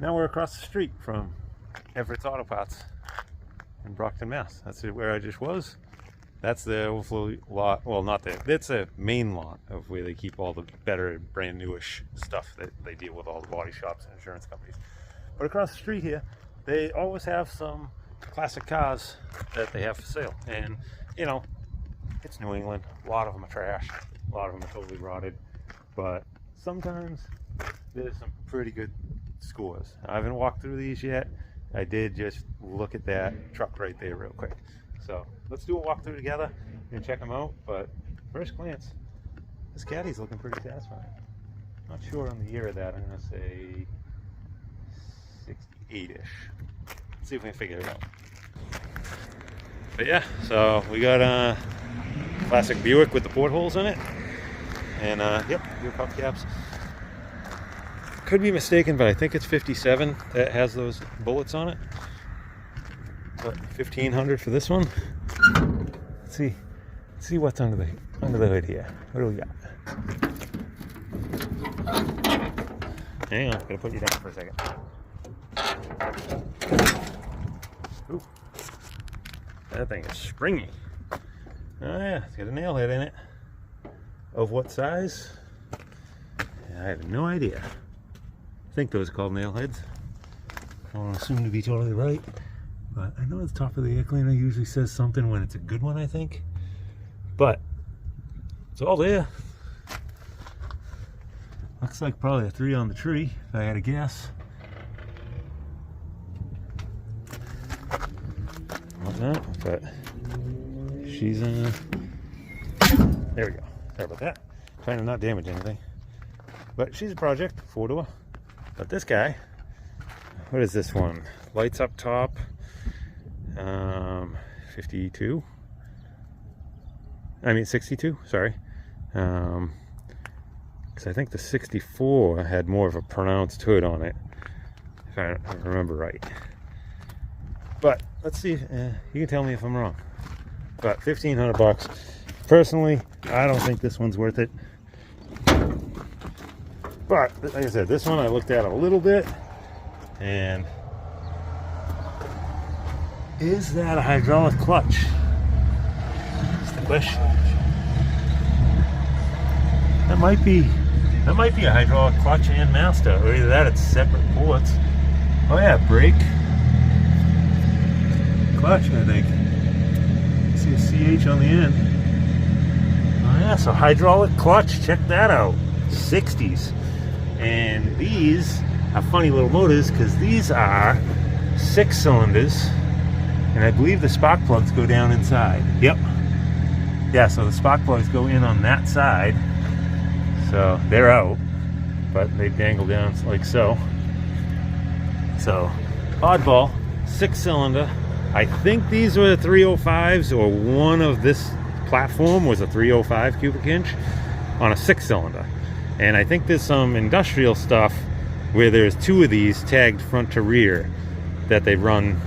Now we're across the street from Everetts Auto Parts in Brockton, Mass. That's where I just was. That's the overflow lot. Well, not there. That's a main lot of where they keep all the better, brand newish stuff that they deal with all the body shops and insurance companies. But across the street here, they always have some classic cars that they have for sale. And, you know, it's New England. A lot of them are trash. A lot of them are totally rotted. But sometimes there's some pretty good scores. I haven't walked through these yet. I did just look at that truck right there real quick. So let's do a walkthrough together and check them out. But first glance, this Caddy's looking pretty satisfying. Not sure on the year of that. I'm going to say 68-ish. Let's see if we can figure it out. But yeah, so we got a classic Buick with the portholes in it. And yep, new hubcaps. Could be mistaken, but I think it's 57 that has those bullets on it. But $1,500 for this one. Let's see what's under the hood here. What do we got? Hang on, gonna put you down for a second. Ooh, that thing is springy. Oh yeah, it's got a nail head in it. Of what size? I have no idea. I think those are called nail heads. I don't assume to be totally right, but I know the top of the air cleaner usually says something when it's a good one, I think. But it's all there. Looks like probably a 3 on the tree, if I had to guess. Not that, but she's there we go. Sorry about that. Trying to not damage anything. But she's a project, 4-door. But this guy, what is this one? Lights up top, 52. I mean 62, sorry. Because I think the 64 had more of a pronounced hood on it, if I remember right. But let's see, you can tell me if I'm wrong. But $1,500. Personally, I don't think this one's worth it. But like I said, this one I looked at a little bit, and is that a hydraulic clutch? That's the question. That might be a hydraulic clutch and master, or either that, it's separate ports. Oh yeah, brake, clutch, I think. See a CH on the end. Oh yeah, so hydraulic clutch. Check that out. 60s. And these are funny little motors because these are 6 cylinders, and I believe the spark plugs go down inside. Yep. Yeah, so the spark plugs go in on that side, so they're out, but they dangle down like so. So oddball, 6 cylinder. I think these were the 305s, or one of this platform was a 305 cubic inch on a 6 cylinder. And I think there's some industrial stuff where there's 2 of these tagged front to rear that they run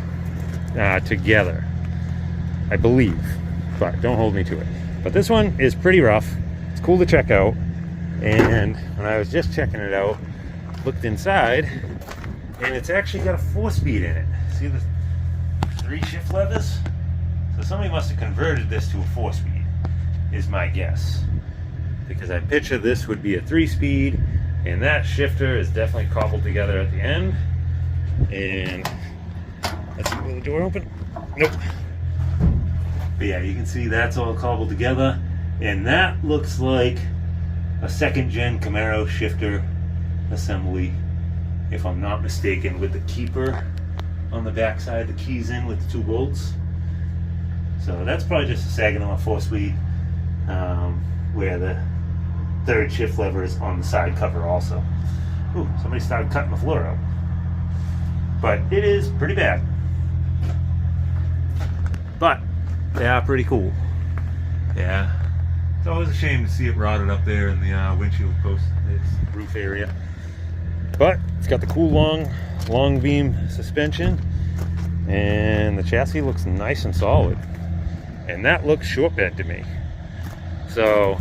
together, I believe, but don't hold me to it. But this one is pretty rough. It's cool to check out. And when I was just checking it out, looked inside, and it's actually got a 4-speed in it. See the 3 shift levers? So somebody must have converted this to a 4-speed, is my guess. Because I picture this would be a 3-speed, and that shifter is definitely cobbled together at the end. And let's see, will the door open? Nope. But yeah, you can see that's all cobbled together, and that looks like a 2nd-gen Camaro shifter assembly, if I'm not mistaken, with the keeper on the backside, the keys in with the 2 bolts. So that's probably just a Saginaw 4-speed, where the 3rd shift lever is on the side cover also. Ooh, somebody started cutting the floor out. But it is pretty bad. But they are pretty cool. Yeah. It's always a shame to see it rotted up there in the windshield post, its roof area. But it's got the cool long beam suspension, and the chassis looks nice and solid. And that looks short bed to me. So,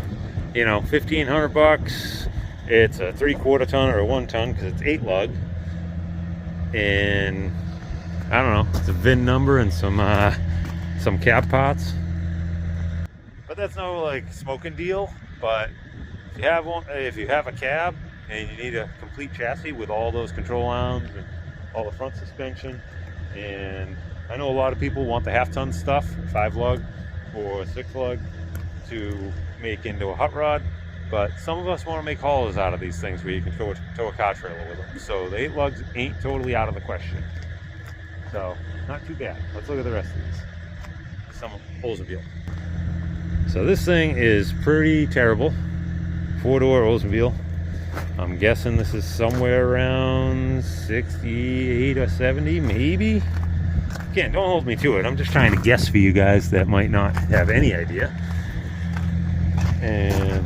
you know, $1,500. It's a 3/4 ton or a 1 ton because it's 8 lug. and I don't know, it's a VIN number and some cab parts. But that's no like smoking deal. But if you have one, if you have a cab and you need a complete chassis with all those control arms and all the front suspension, and I know a lot of people want the half-ton stuff, 5-lug or 6-lug, to make into a hot rod, but some of us want to make haulers out of these things where you can tow a car trailer with them. So the 8-lugs ain't totally out of the question. So not too bad. Let's look at the rest of these. Some Oldsmobile. So this thing is pretty terrible. 4-door Oldsmobile. I'm guessing this is somewhere around 68 or 70, maybe. Again, don't hold me to it. I'm just trying to guess for you guys that might not have any idea. And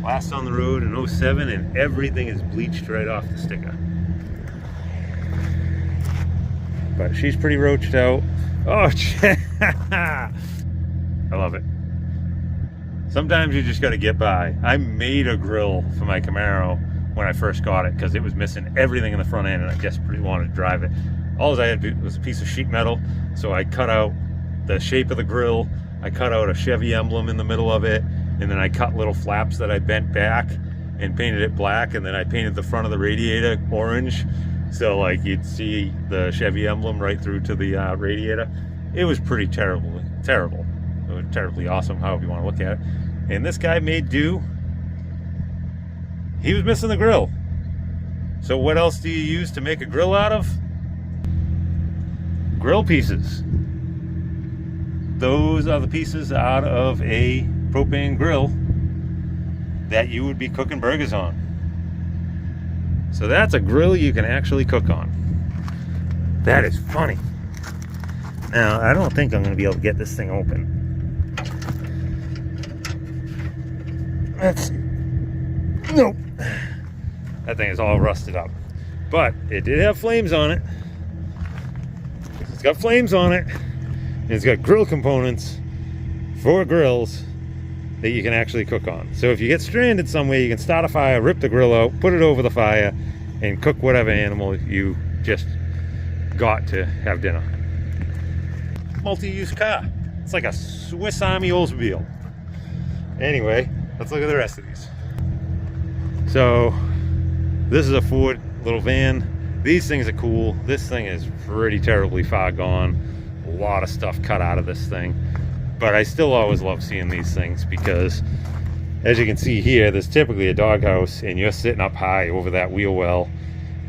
last on the road in 07, and everything is bleached right off the sticker. But she's pretty roached out. Oh, I love it. Sometimes you just got to get by. I made a grill for my Camaro when I first got it because it was missing everything in the front end and I desperately wanted to drive it. All I had to do was a piece of sheet metal, so I cut out the shape of the grill, I cut out a Chevy emblem in the middle of it, and then I cut little flaps that I bent back and painted it black, and then I painted the front of the radiator orange, so like you'd see the Chevy emblem right through to the radiator. It was pretty terrible. It was terribly awesome, however you want to look at it. And this guy made do. He was missing the grill. So what else do you use to make a grill out of? Grill pieces. Those are the pieces out of a propane grill that you would be cooking burgers on. So that's a grill you can actually cook on. That is funny. Now, I don't think I'm going to be able to get this thing open. Let's see. Nope. That thing is all rusted up. But it did have flames on it. It's got flames on it. And it's got grill components for grills that you can actually cook on. So if you get stranded somewhere, you can start a fire, rip the grill out, put it over the fire, and cook whatever animal you just got to have dinner. Multi-use car. It's like a Swiss Army Oldsmobile. Anyway, let's look at the rest of these. So this is a Ford little van. These things are cool. This thing is pretty terribly far gone. A lot of stuff cut out of this thing. But I still always love seeing these things because, as you can see here, there's typically a doghouse and you're sitting up high over that wheel well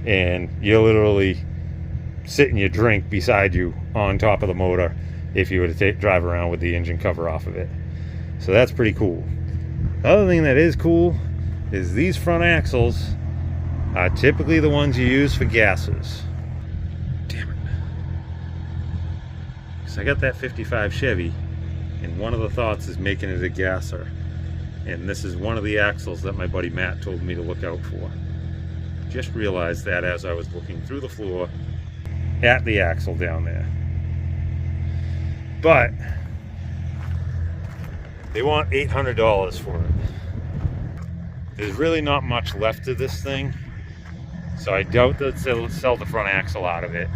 and you're literally sitting your drink beside you on top of the motor if you were to drive around with the engine cover off of it. So that's pretty cool. The other thing that is cool is these front axles are typically the ones you use for gases. Damn it. So I got that 55 Chevy, and one of the thoughts is making it a gasser. And this is one of the axles that my buddy Matt told me to look out for. Just realized that as I was looking through the floor at the axle down there. But they want $800 for it. There's really not much left of this thing, so I doubt that they'll sell the front axle out of it.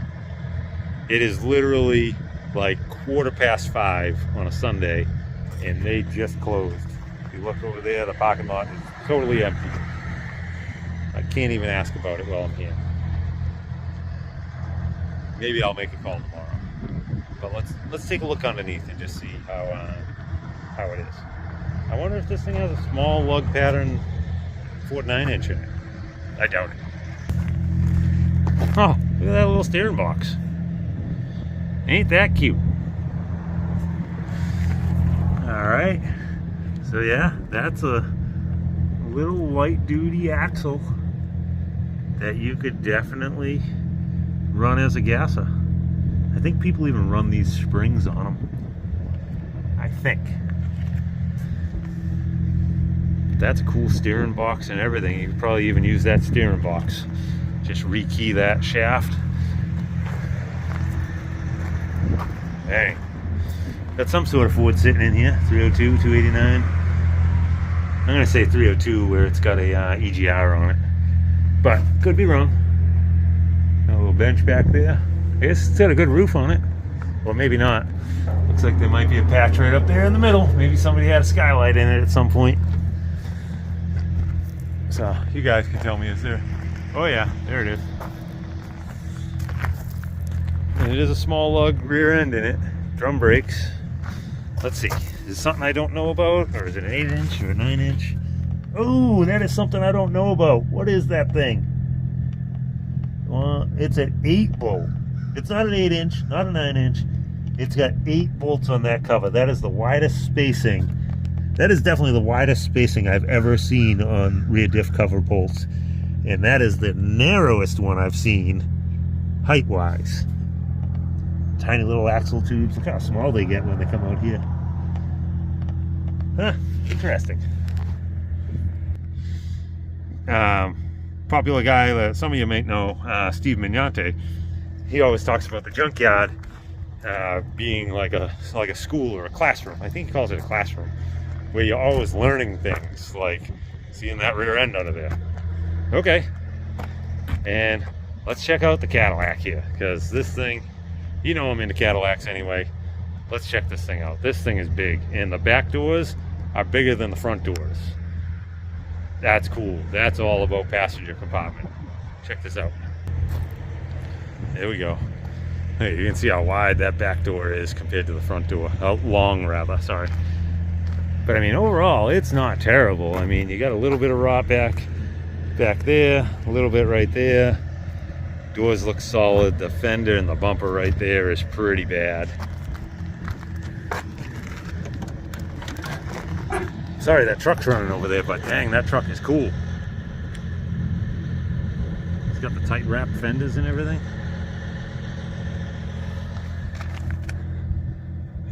It is literally like 5:15 on a Sunday, and they just closed. If you look over there, the parking lot is totally empty. I can't even ask about it while I'm here. Maybe I'll make a call tomorrow. But let's take a look underneath and just see how it is. I wonder if this thing has a small lug pattern Ford 9-inch in it. I doubt it. Oh, look at that little steering box. Ain't that cute? Alright. So yeah, that's a little light duty axle that you could definitely run as a gasser. I think people even run these springs on them. I think. That's a cool steering box and everything. You could probably even use that steering box. Just rekey that shaft. Hey, got some sort of Ford sitting in here. 302, 289. I'm gonna say 302 where it's got a EGR on it, but could be wrong. Got a little bench back there. I guess it's got a good roof on it. Or maybe not. Looks like there might be a patch right up there in the middle. Maybe somebody had a skylight in it at some point. So, you guys can tell me, is there... Oh yeah, there it is. And it is a small lug rear end in it. Drum brakes. Let's see. Is it something I don't know about? Or is it an 8-inch or a 9-inch? Oh, that is something I don't know about. What is that thing? Well, it's an 8-bolt. It's not an 8-inch, not a 9-inch. It's got 8 bolts on that cover. That is the widest spacing. That is definitely the widest spacing I've ever seen on rear diff cover bolts. And that is the narrowest one I've seen, height-wise. Tiny little axle tubes. Look how small they get when they come out here. Huh, interesting. Popular guy that some of you may know, Steve Mignante, he always talks about the Junkyard being like a school or a classroom. I think he calls it a classroom, where you're always learning things, like seeing that rear end under there. Okay, and let's check out the Cadillac here, because this thing, you know I'm into Cadillacs anyway. Let's check this thing out. This thing is big, and the back doors are bigger than the front doors. That's cool. That's all about passenger compartment. Check this out. There we go. Hey, you can see how wide that back door is compared to the front door. Long, rather, sorry. But I mean, overall, it's not terrible. I mean, you got a little bit of rot back there, a little bit right there. Doors look solid. The fender and the bumper right there is pretty bad. Sorry, that truck's running over there, but dang, that truck is cool. It's got the tight wrap fenders and everything.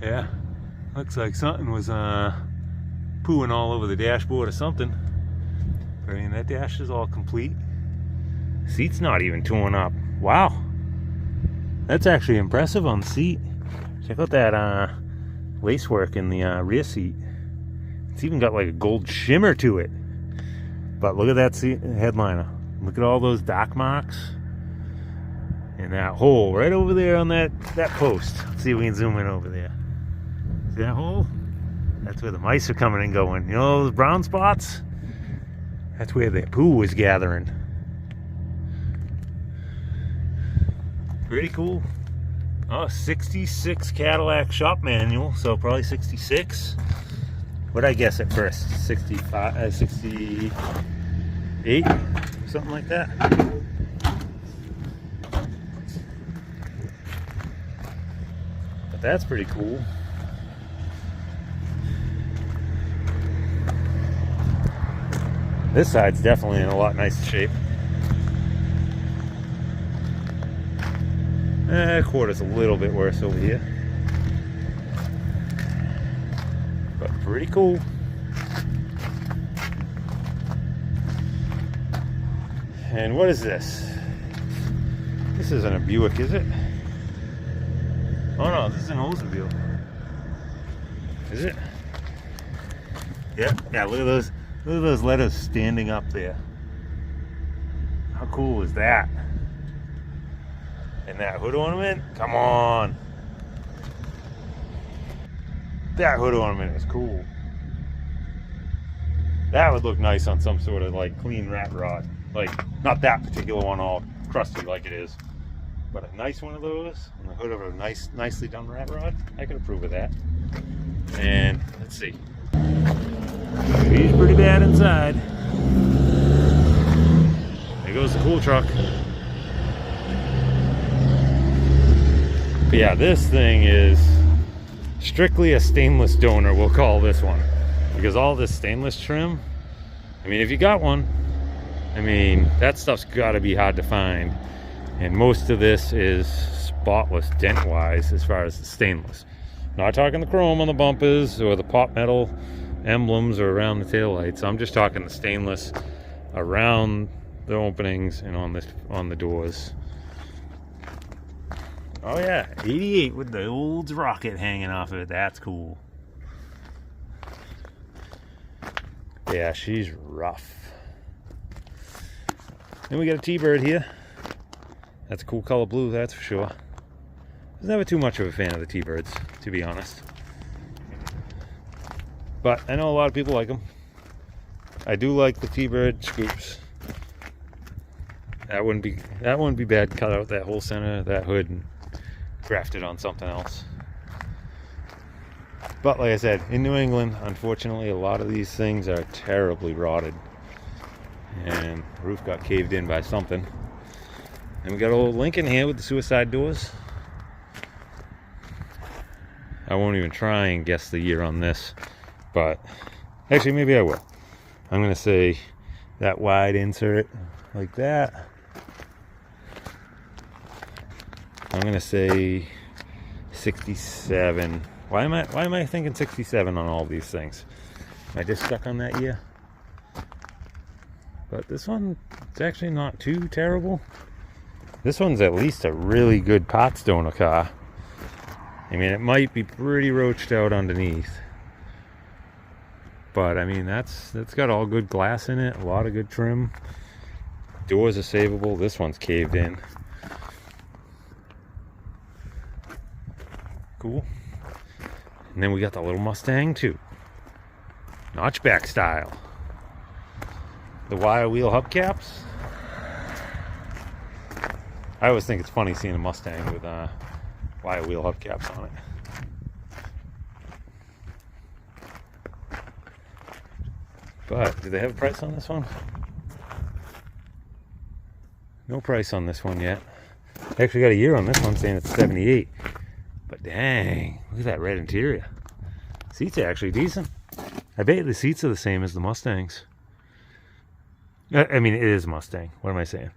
Yeah, looks like something was pooing all over the dashboard or something. I mean, that dash is all complete. Seat's not even torn up. Wow, that's actually impressive on the seat. Check out that lace work in the rear seat. It's even got like a gold shimmer to it. But look at that seat headliner. Look at all those dock marks. And that hole right over there on that post. Let's see if we can zoom in over there. See that hole? That's where the mice are coming and going. You know those brown spots? That's where the poo was gathering. Pretty cool. Oh, 66 Cadillac shop manual, so probably 66. What'd I guess at first? 65, 68, something like that. But that's pretty cool. This side's definitely in a lot nicer shape. Quarter's a little bit worse over here. But pretty cool. And what is this? This isn't a Buick, is it? Oh no, this is an Oldsmobile. Is it? Yeah, look at those letters standing up there. How cool is that? And that hood ornament? Come on. That hood ornament is cool. That would look nice on some sort of like clean Ratrod. Like, not that particular one all crusty like it is, but a nice one of those on the hood of a nicely done Ratrod. I could approve of that. And let's see. He's pretty bad inside. There goes the cool truck. But yeah, this thing is strictly a stainless donor, we'll call this one. Because all this stainless trim, I mean, if you got one, I mean, that stuff's gotta be hard to find. And most of this is spotless dent-wise as far as the stainless. Not talking the chrome on the bumpers or the pop metal emblems or around the taillights. I'm just talking the stainless around the openings and on the doors. Oh yeah, 88 with the old rocket hanging off of it. That's cool. Yeah, she's rough. Then we got a T-Bird here. That's a cool color blue, that's for sure. I was never too much of a fan of the T-Birds, to be honest. But I know a lot of people like them. I do like the T-Bird scoops. That wouldn't be bad. Cut out that whole center, that hood, and graft it on something else. But like I said, in New England, unfortunately, a lot of these things are terribly rotted. And the roof got caved in by something. And we got old Lincoln here with the suicide doors. I won't even try and guess the year on this, but actually maybe I will. I'm gonna say that wide insert like that. I'm gonna say 67. Why am I thinking 67 on all these things? Am I just stuck on that year? But this one, it's actually not too terrible. This one's at least a really good pot stoner car. I mean, it might be pretty roached out underneath, but I mean, that's got all good glass in it, a lot of good trim. Doors are savable. This one's caved in. Cool. And then we got the little Mustang II, notchback style. The wire wheel hubcaps. I always think it's funny seeing a Mustang with wire wheel hubcaps on it. But do they have a price on this one? No price on this one yet. They actually got a year on this one saying it's 78. But dang, look at that red interior. Seats are actually decent. I bet the seats are the same as the Mustangs. I mean, it is a Mustang. What am I saying?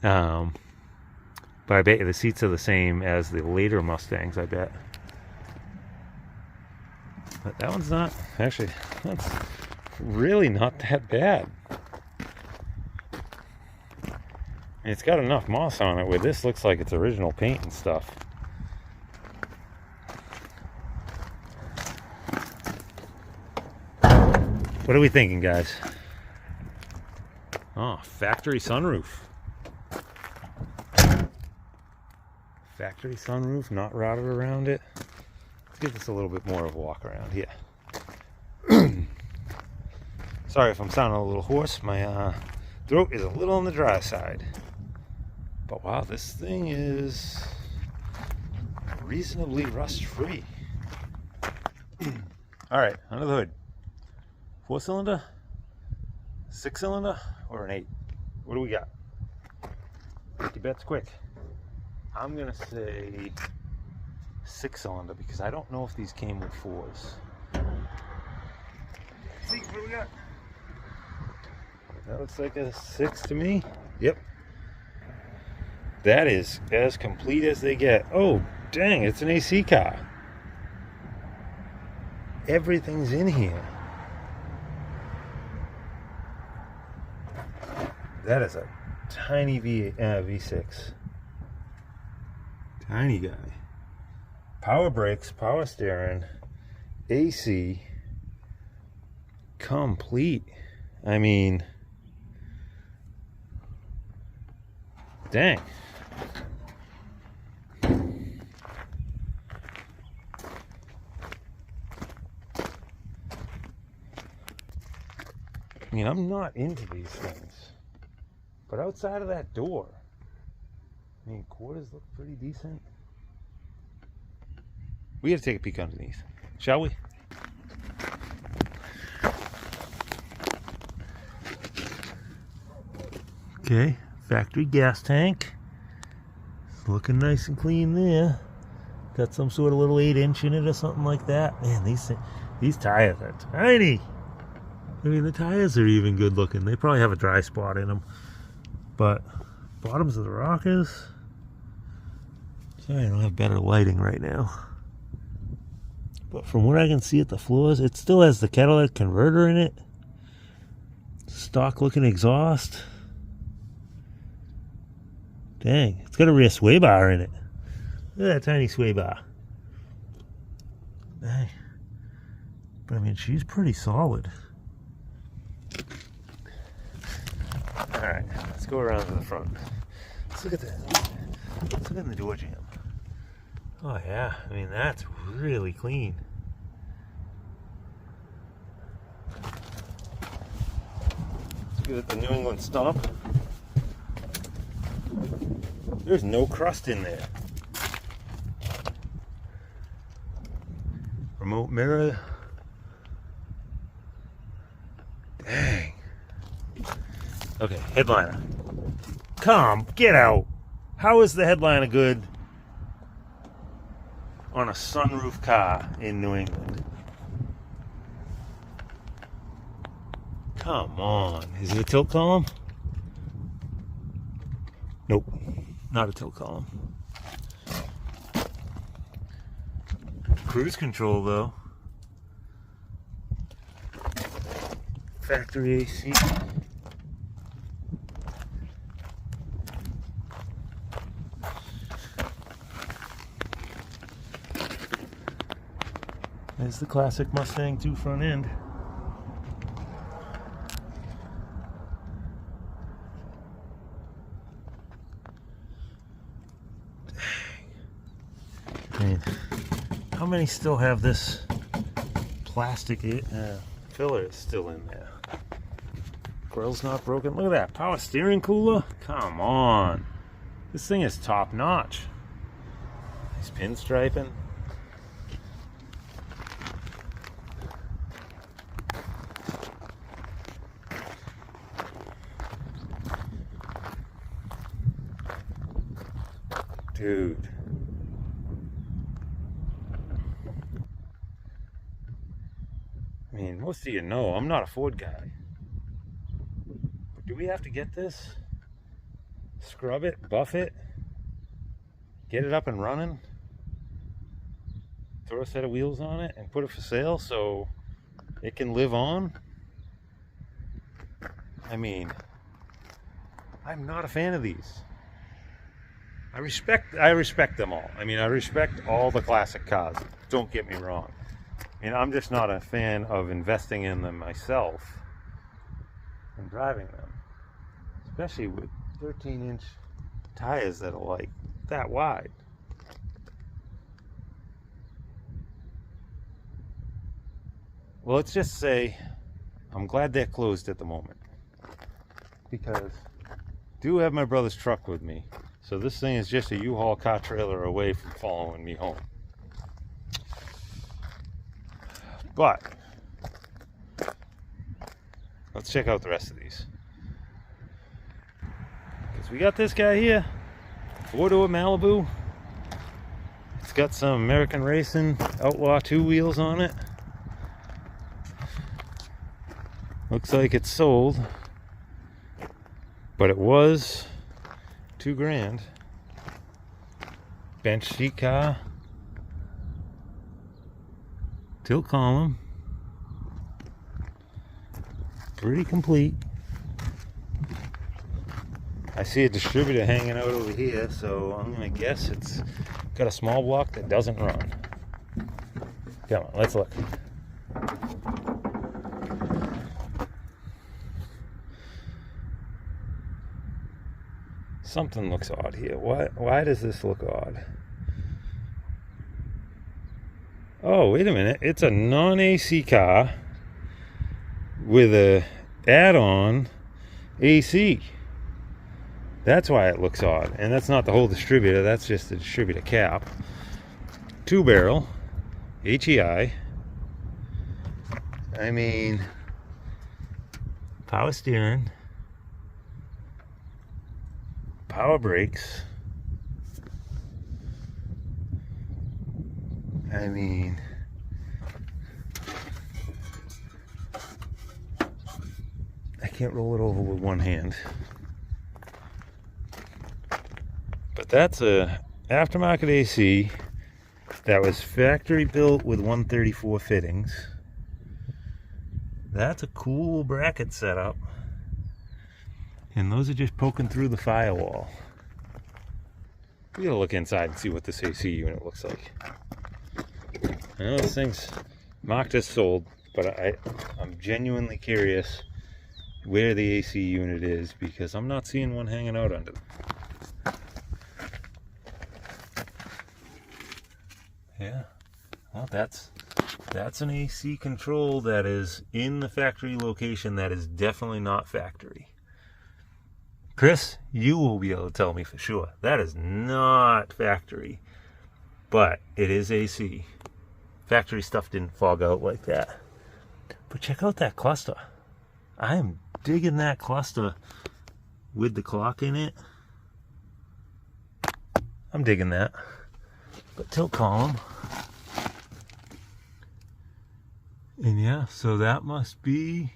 But I bet you the seats are the same as the later Mustangs, I bet. But that one's not, actually, that's really not that bad. And it's got enough moss on it where this looks like it's original paint and stuff. What are we thinking, guys? Oh, factory sunroof. Factory sunroof, not routed around it. Let's give this a little bit more of a walk around here. Sorry if I'm sounding a little hoarse. My throat is a little on the dry side. But wow, this thing is reasonably rust-free. Alright, under the hood. 4-cylinder? 6-cylinder? Or an 8? What do we got? Make your bets quick. I'm gonna say 6-cylinder because I don't know if these came with 4s. See, what do we got? That looks like a 6 to me. Yep. That is as complete as they get. Oh, dang, it's an AC car. Everything's in here. That is a tiny V6. Tiny guy. Power brakes, power steering, AC. Complete. I mean, dang. I mean, I'm not into these things, but outside of that door, I mean, quarters look pretty decent. We gotta take a peek underneath, shall we? Okay, factory gas tank. It's looking nice and clean there. Got some sort of little 8-inch in it or something like that. Man, these tires are tiny. I mean, the tires are even good looking. They probably have a dry spot in them. But bottoms of the rockers. Sorry, I don't have better lighting right now. But from what I can see at the floors, it still has the Cadillac converter in it. Stock looking exhaust. Dang, it's got a rear sway bar in it. Look at that tiny sway bar. Dang. But I mean, she's pretty solid. Alright, let's go around to the front. Let's look at that. Let's look at the door jamb. Oh yeah, I mean that's really clean. Let's look at the New England stomp. There's no crust in there. Remote mirror. Dang. Okay, headliner. Come, get out. How is the headliner good on a sunroof car in New England? Come on. Is it a tilt column? Nope, not a tilt column. Cruise control though. Factory AC. There's the classic Mustang II front end. Dang. How many still have this plastic filler still in there? Grill's not broken. Look at that. Power steering cooler? Come on. This thing is top notch. Nice pinstriping. Dude. I mean, most of you know I'm not a Ford guy. But do we have to get this? Scrub it, buff it, get it up and running, throw a set of wheels on it and put it for sale so it can live on? I mean, I'm not a fan of these. I respect them all. I mean, I respect all the classic cars. Don't get me wrong. And I'm just not a fan of investing in them myself and driving them, especially with 13-inch tires that are like that wide. Well, let's just say I'm glad they're closed at the moment, because I do have my brother's truck with me. So this thing is just a U-Haul car trailer away from following me home. But let's check out the rest of these. Because we got this guy here, 4-door Malibu. It's got some American Racing Outlaw 2 wheels on it. Looks like it's sold, but it was $2,000. Bench seat car, tilt column, pretty complete. I see a distributor hanging out over here, so I'm gonna guess it's got a small block that doesn't run. Come on, let's look. Something looks odd here. Why does this look odd? Oh, wait a minute. It's a non-AC car with a add-on AC. That's why it looks odd. And that's not the whole distributor. That's just the distributor cap. 2-barrel. HEI. I mean, power steering. Power brakes. I mean, I can't roll it over with one hand. But that's a aftermarket AC that was factory built with 134 fittings. That's a cool bracket setup. And those are just poking through the firewall. We gotta look inside and see what this AC unit looks like. I know this thing's marked as sold, but I'm genuinely curious where the AC unit is, because I'm not seeing one hanging out under them. Yeah. Well, that's an AC control that is in the factory location that is definitely not factory. Chris, you will be able to tell me for sure. That is not factory, but it is AC. Factory stuff didn't fog out like that. But check out that cluster. I am digging that cluster with the clock in it. I'm digging that. But tilt column. And yeah, so that must be,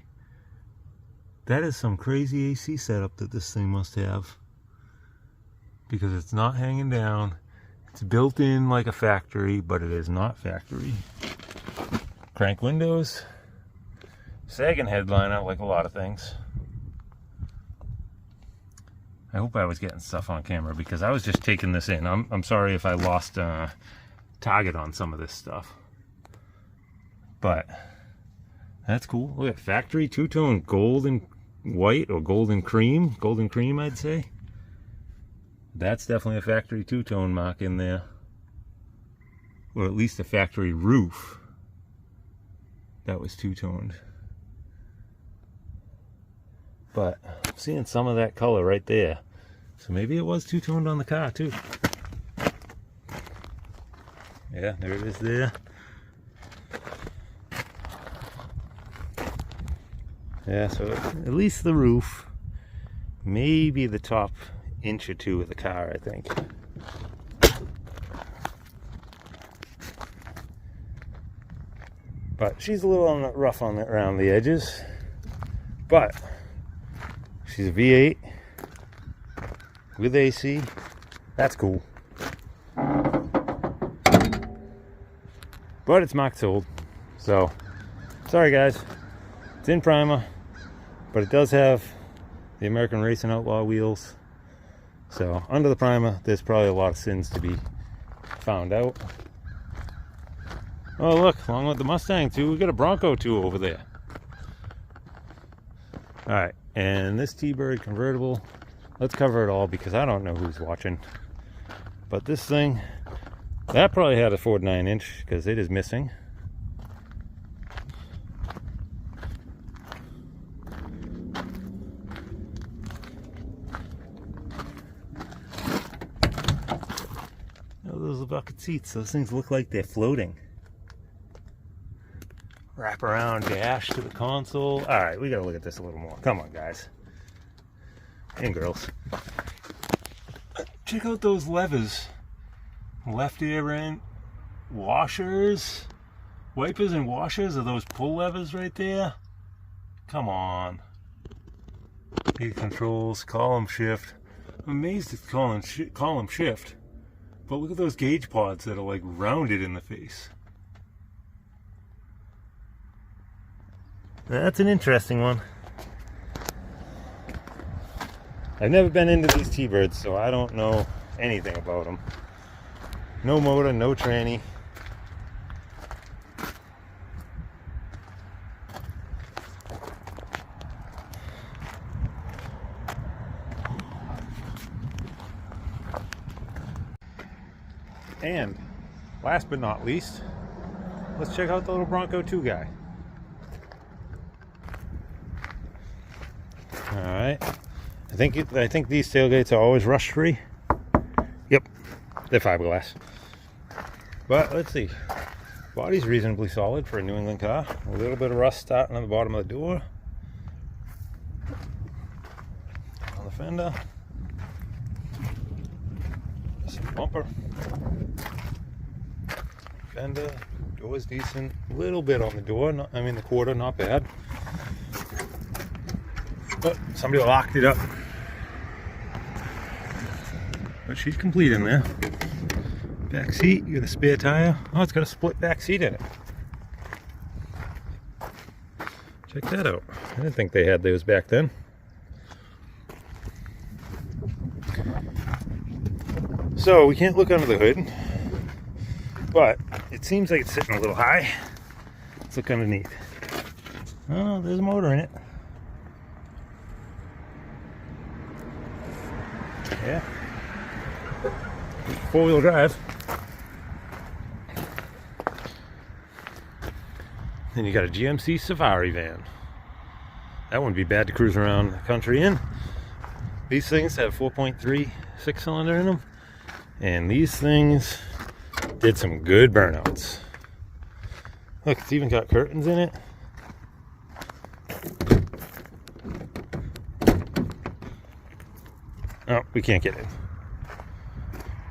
that is some crazy AC setup that this thing must have. Because it's not hanging down. It's built in like a factory, but it is not factory. Crank windows. Sagging headliner, like a lot of things. I hope I was getting stuff on camera because I was just taking this in. I'm sorry if I lost target on some of this stuff. But that's cool. Look at factory two-tone gold and white, or golden cream. Golden cream, I'd say. That's definitely a factory two-tone mark in there. Or at least a factory roof that was two-toned. But I'm seeing some of that color right there. So maybe it was two-toned on the car too. Yeah, there it is there. Yeah, so at least the roof, maybe the top inch or two of the car, I think. But she's a little rough around the edges. But she's a V8 with AC. That's cool. But it's marked sold. So, sorry guys. It's in primer. But it does have the American Racing Outlaw wheels. So, under the primer, there's probably a lot of sins to be found out. Oh look, along with the Mustang II, we got a Bronco II over there. Alright, and this T-Bird convertible, let's cover it all because I don't know who's watching. But this thing, that probably had a 49 inch because it is missing. Oh, those are bucket seats. Those things look like they're floating. Wrap around dash to the console. Alright, we gotta look at this a little more. Come on, guys. And girls. Check out those levers. Left ear end washers. Wipers and washers are those pull levers right there. Come on. Heat controls, column shift. I'm amazed it's column shift. But look at those gauge pods that are like rounded in the face. That's an interesting one. I've never been into these T-Birds, so I don't know anything about them. No motor, no tranny. And last but not least, let's check out the little Bronco II guy. Alright, I think these tailgates are always rust free. Yep, they're fiberglass. But let's see, body's reasonably solid for a New England car. A little bit of rust starting on the bottom of the door. On the fender. Some bumper. Fender, door's decent. A little bit on the door, the quarter, not bad. But somebody locked it up. But she's complete in there. Back seat, you got a spare tire. Oh, it's got a split back seat in it. Check that out. I didn't think they had those back then. So we can't look under the hood, but it seems like it's sitting a little high. Let's look underneath. Oh, there's a motor in it. Yeah, four-wheel drive. Then you got a GMC Safari van. That wouldn't be bad to cruise around the country in. These things have 4.3 6-cylinder in them, and these things did some good burnouts. Look, it's even got curtains in it. Oh, we can't get in.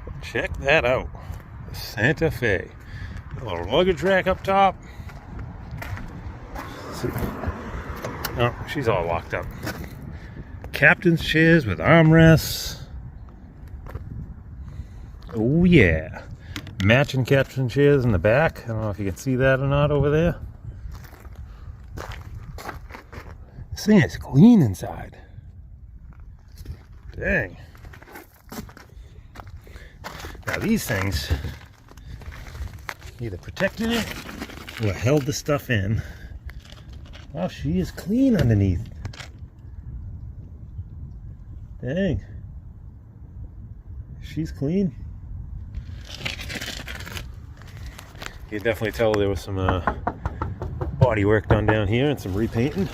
But check that out. The Santa Fe. A little luggage rack up top. Let's see. Oh, she's all locked up. Captain's chairs with armrests. Oh yeah. Matching captain chairs in the back. I don't know if you can see that or not over there. This thing is clean inside. Dang. Now these things either protected it or held the stuff in. Wow, she is clean underneath. Dang. She's clean. You can definitely tell there was some body work done down here and some repainting.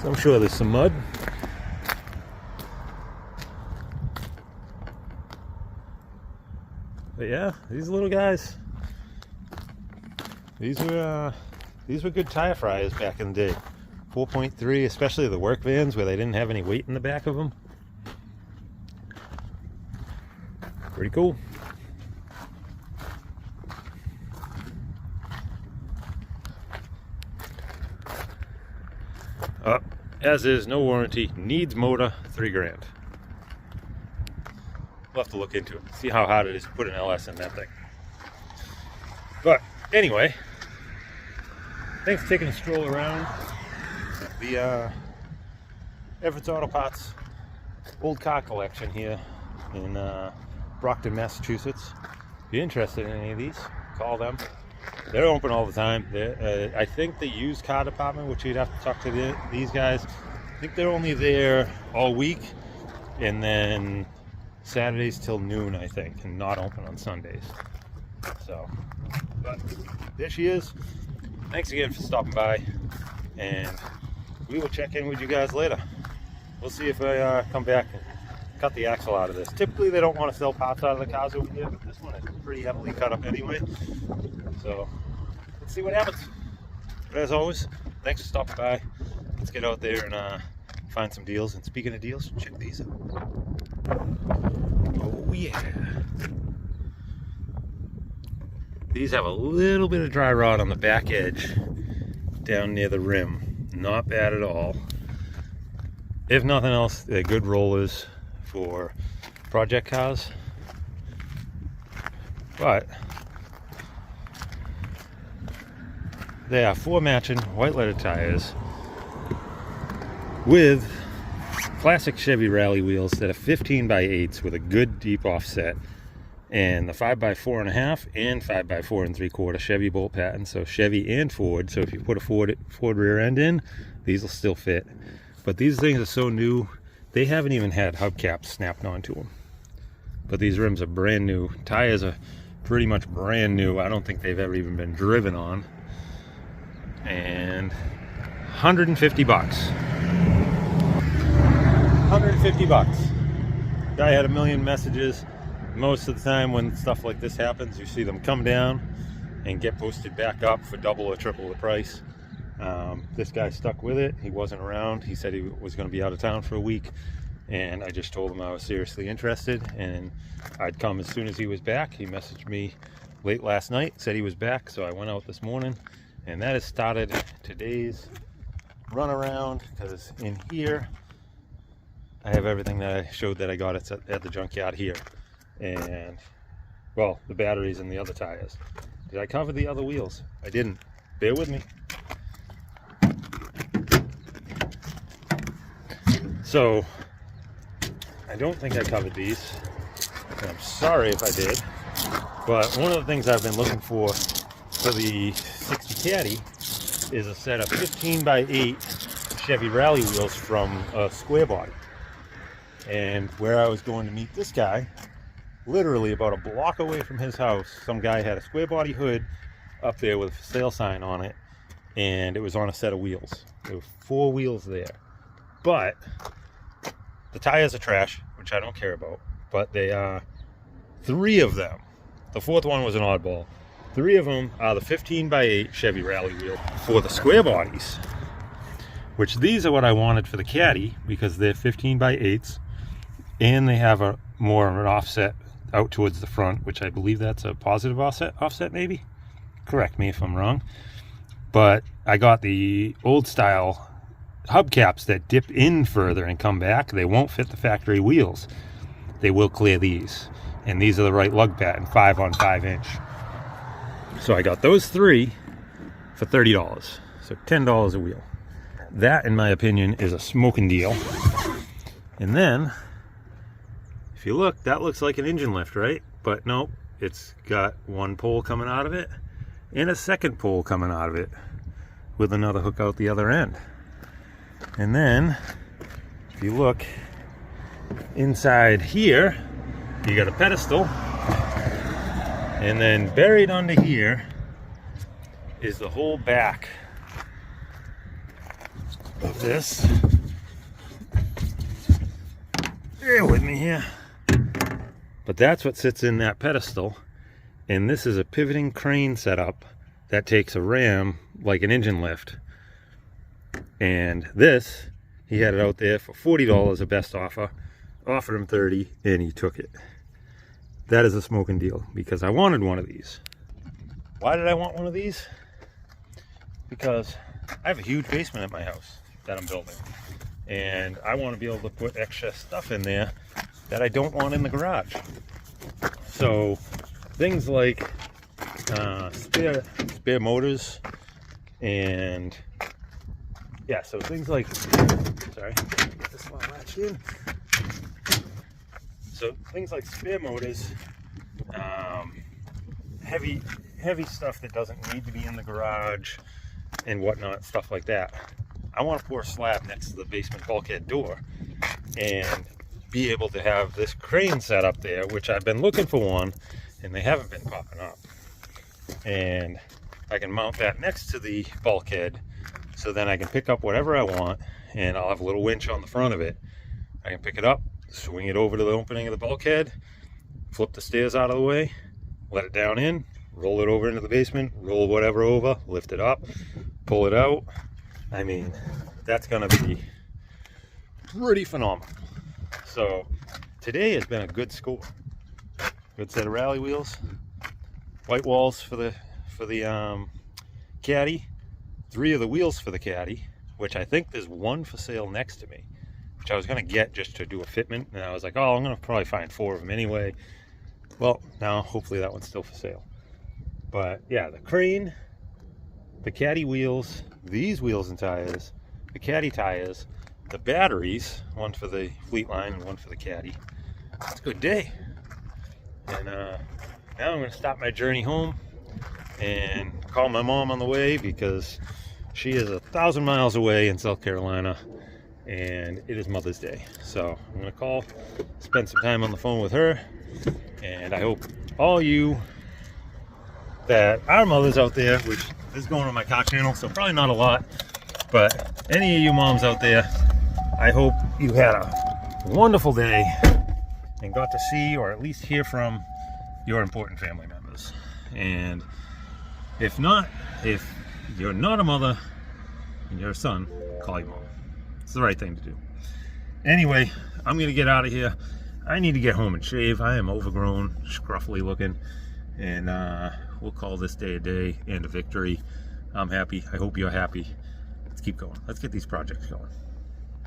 So I'm sure there's some mud. But yeah, these little guys, these were good tire fryers back in the day. 4.3, especially the work vans where they didn't have any weight in the back of them. Pretty cool. As is, no warranty, needs motor, $3,000. We'll have to look into it, see how hard it is to put an LS in that thing. But anyway, thanks for taking a stroll around the Everetts Auto Parts old car collection here in Brockton, Massachusetts. If you're interested in any of these, call them. They're open all the time. I think the used car department, which you'd have to talk to these guys, I think they're only there all week, and then Saturdays till noon, I think, and not open on Sundays. So, but there she is. Thanks again for stopping by, and we will check in with you guys later. We'll see if I come back and cut the axle out of this. Typically they don't want to sell parts out of the cars over here, but this one is pretty heavily cut up anyway. So let's see what happens. But as always, thanks for stopping by. Let's get out there and find some deals. And speaking of deals, check these out. Oh yeah. These have a little bit of dry rot on the back edge down near the rim. Not bad at all. If nothing else, they're good rollers for project cars. But they are 4 matching white letter tires with classic Chevy rally wheels that are 15x8s with a good deep offset, and the 5x4.5 and 5x4 3/4 Chevy bolt pattern, so Chevy and Ford. So if you put a Ford rear end in, these will still fit. But these things are so new, they haven't even had hubcaps snapped onto them. But these rims are brand new. Tires are pretty much brand new. I don't think they've ever even been driven on. And 150 bucks. 150 bucks. Guy had a million messages. Most of the time when stuff like this happens, you see them come down and get posted back up for double or triple the price. This guy stuck with it. He wasn't around. He said he was going to be out of town for a week, and I just told him I was seriously interested and I'd come as soon as he was back. He messaged me late last night, said he was back, so I went out this morning, and that has started today's run around, because in here I have everything that I showed that I got at the junkyard here. And well, the batteries and the other tires. Did I cover the other wheels? I didn't. Bear with me. So I don't think I covered these, and I'm sorry if I did, but one of the things I've been looking for the 60 Caddy is a set of 15x8 Chevy rally wheels from a square body. And where I was going to meet this guy, literally about a block away from his house, some guy had a square body hood up there with a for sale sign on it, and it was on a set of wheels. There were 4 wheels there, but the tires are trash, which I don't care about, but they are 3 of them. The 4th one was an oddball. 3 of them are the 15x8 Chevy Rally wheel for the square bodies, which these are what I wanted for the Caddy because they're 15x8s and they have a more of an offset out towards the front, which I believe that's a positive offset maybe? Correct me if I'm wrong. But I got the old style hubcaps that dip in further and come back. They won't fit the factory wheels. They will clear these. And these are the right lug pattern, 5 on 5 inch. So I got those 3 for $30. So $10 a wheel. That, in my opinion, is a smoking deal. And then, if you look, that looks like an engine lift, right? But no, it's got 1 pole coming out of it and a 2nd pole coming out of it with another hook out the other end. And then, if you look inside here, you got a pedestal, and then buried under here is the whole back of this. Bear with me here. But that's what sits in that pedestal, and this is a pivoting crane setup that takes a ram like an engine lift. And this, he had it out there for $40, a best offer. Offered him $30 and he took it. That is a smoking deal because I wanted one of these. Why did I want one of these? Because I have a huge basement at my house that I'm building, and I want to be able to put extra stuff in there that I don't want in the garage. So things like spare motors, and yeah, so things like, sorry, get this one latched in. So things like spare motors, heavy stuff that doesn't need to be in the garage and whatnot, stuff like that. I want to pour a slab next to the basement bulkhead door and be able to have this crane set up there, which I've been looking for one and they haven't been popping up. And I can mount that next to the bulkhead, so then I can pick up whatever I want, and I'll have a little winch on the front of it. I can pick it up, swing it over to the opening of the bulkhead, flip the stairs out of the way, let it down in, roll it over into the basement, roll whatever over, lift it up, pull it out. I mean, that's gonna be pretty phenomenal. So today has been a good score. Good set of rally wheels, white walls for the Caddy, 3 of the wheels for the Caddy, which I think there's 1 for sale next to me, which I was gonna get just to do a fitment, and I was like, oh, I'm gonna probably find 4 of them anyway. Well, now hopefully that one's still for sale. But yeah, the crane, the Caddy wheels, these wheels and tires, the Caddy tires, the batteries, 1 for the Fleet line and 1 for the Caddy. It's a good day. And now I'm gonna stop my journey home and call my mom on the way, because she is 1,000 miles away in South Carolina and it is Mother's Day. So I'm gonna call, spend some time on the phone with her, and I hope all you that are mothers out there, which is going on my car channel, so probably not a lot, but any of you moms out there, I hope you had a wonderful day and got to see, or at least hear from, your important family members. And if not, if you're not a mother and you're a son, call your mom. It's the right thing to do. Anyway, I'm gonna get out of here. I need to get home and shave. I am overgrown, scruffy looking, and we'll call this day a day and a victory. I'm happy. I hope you're happy. Let's keep going. Let's get these projects going.